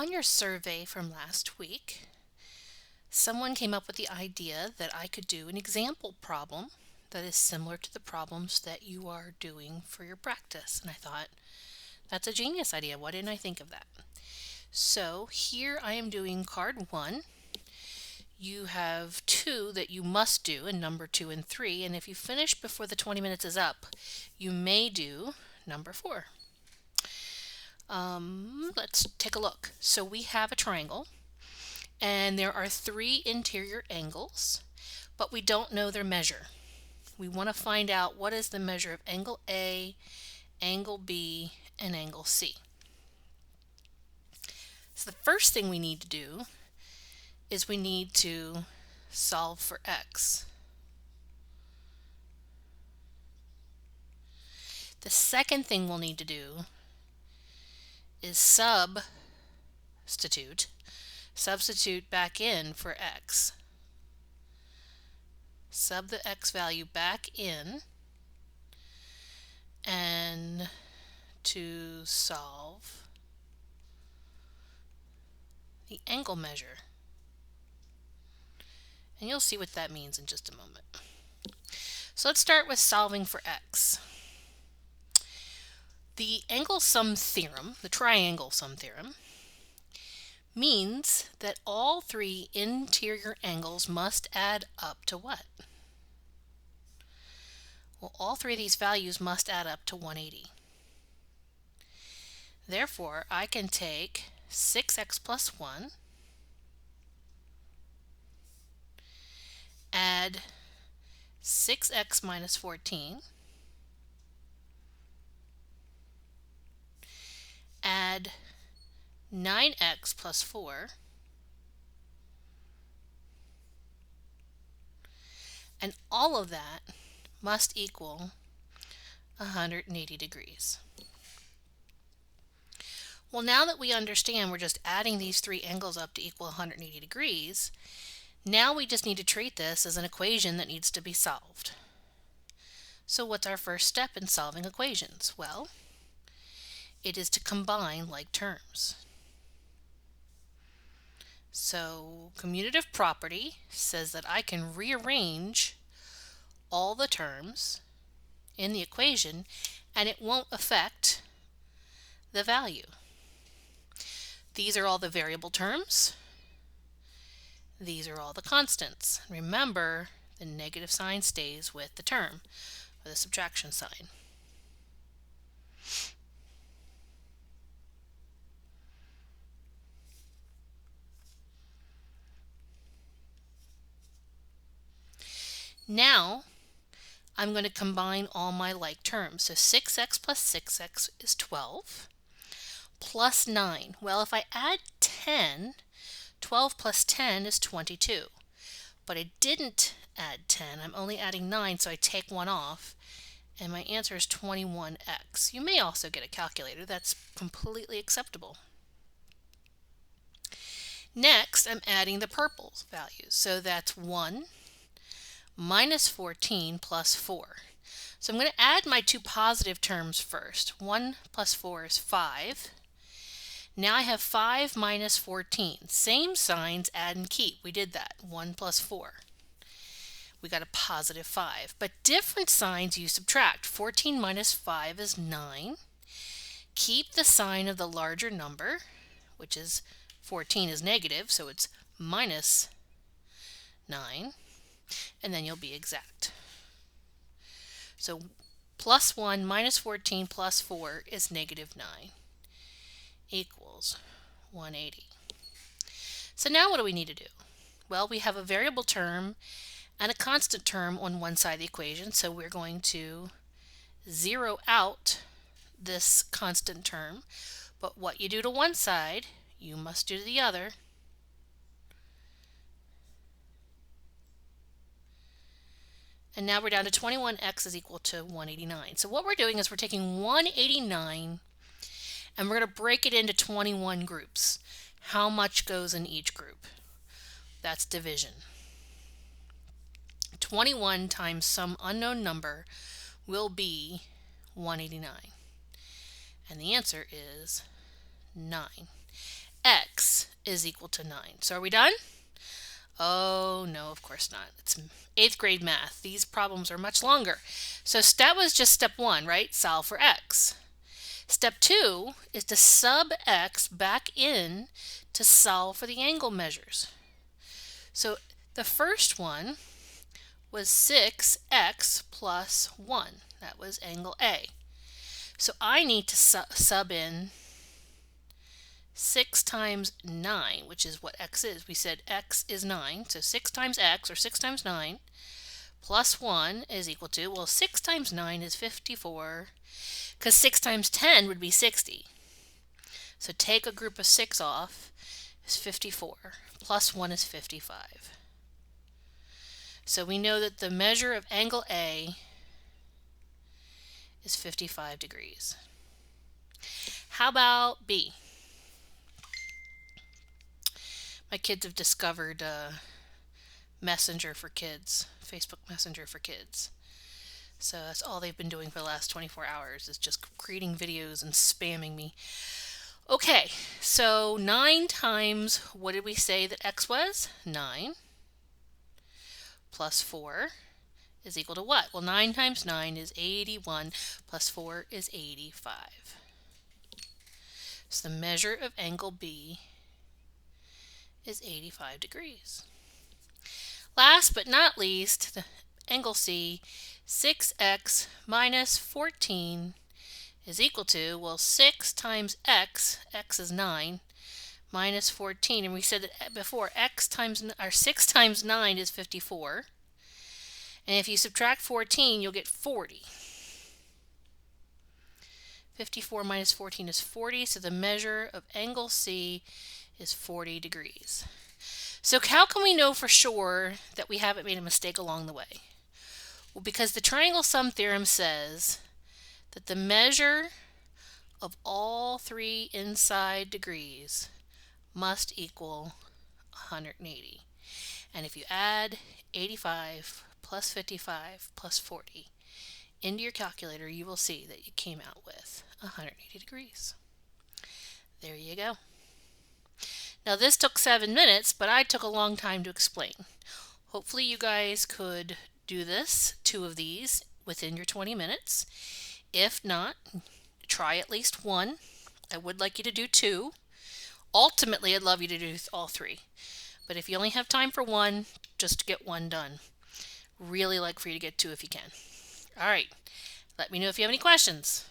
On your survey from last week, someone came up with the idea that I could do an example problem that is similar to the problems that you are doing for your practice. And I thought, that's a genius idea. Why didn't I think of that? So here I am doing card 1. You have 2 that you must do in number 2 and 3. And if you finish before the 20 minutes is up, you may do number 4. Let's take a look. So we have a triangle and there are 3 interior angles, but we don't know their measure. We want to find out what is the measure of angle A, angle B, and angle C. So the first thing we need to do is we need to solve for x. The second thing we'll need to do is substitute back in for x. Sub the x value back in and to solve the angle measure. And you'll see what that means in just a moment. So let's start with solving for x. The angle sum theorem, the triangle sum theorem, means that all 3 interior angles must add up to what? Well, all 3 of these values must add up to 180. Therefore, I can take 6x plus 1, add 6x minus 14, add 9x plus 4, and all of that must equal 180 degrees. Well, now that we understand we're just adding these 3 angles up to equal 180 degrees, now we just need to treat this as an equation that needs to be solved. So what's our first step in solving equations? Well, it is to combine like terms. So commutative property says that I can rearrange all the terms in the equation and it won't affect the value. These are all the variable terms. These are all the constants. Remember, the negative sign stays with the term, or the subtraction sign. Now, I'm going to combine all my like terms. So 6x plus 6x is 12, plus 9. Well, if I add 10, 12 plus 10 is 22. But I didn't add 10. I'm only adding 9, so I take 1 off. And my answer is 21x. You may also get a calculator. That's completely acceptable. Next, I'm adding the purple values. So that's 1 minus 14 plus 4. So I'm going to add my 2 positive terms first. 1 plus 4 is 5. Now I have 5 minus 14. Same signs, add and keep. We did that. 1 plus 4. We got a positive 5. But different signs you subtract. 14 minus 5 is 9. Keep the sign of the larger number, which is 14 is negative, so it's minus 9. And then you'll be exact. So plus 1 minus 14 plus 4 is negative 9 equals 180. So now what do we need to do? Well, we have a variable term and a constant term on one side of the equation, so we're going to zero out this constant term. But what you do to one side, you must do to the other. And now we're down to 21x is equal to 189. So what we're doing is we're taking 189 and we're going to break it into 21 groups. How much goes in each group? That's division. 21 times some unknown number will be 189. And the answer is 9. 6x is equal to 9. So are we done? Oh, no, of course not. It's 8th grade math. These problems are much longer. So that was just step 1, right? Solve for x. Step 2 is to sub x back in to solve for the angle measures. So the first one was 6x plus 1. That was angle A. So I need to sub in 6 times 9, which is what x is. We said x is 9, so 6 times x, or 6 times 9, plus 1 is equal to, well, 6 times 9 is 54, because 6 times 10 would be 60. So take a group of 6 off, is 54, plus 1 is 55. So we know that the measure of angle A is 55 degrees. How about B? My kids have discovered Messenger for Kids, Facebook Messenger for Kids. So that's all they've been doing for the last 24 hours is just creating videos and spamming me. Okay, so 9 times, what did we say that x was? 9 plus 4 is equal to what? Well, 9 times 9 is 81 plus 4 is 85. So the measure of angle B is 85 degrees. Last but not least, the angle C, 6x minus 14 is equal to, well, 6 times x is 9, minus 14, and we said that before 6 times 9 is 54, and if you subtract 14, you'll get 40. 54 minus 14 is 40, so the measure of angle C is 40 degrees. So how can we know for sure that we haven't made a mistake along the way? Well, because the triangle sum theorem says that the measure of all 3 inside degrees must equal 180. And if you add 85 plus 55 plus 40 into your calculator, you will see that you came out with 180 degrees. There you go. Now this took 7 minutes, but I took a long time to explain. Hopefully you guys could do this, 2 of these, within your 20 minutes. If not, try at least 1. I would like you to do 2. Ultimately, I'd love you to do all 3. But if you only have time for 1, just get 1 done. Really like for you to get 2 if you can. All right, let me know if you have any questions.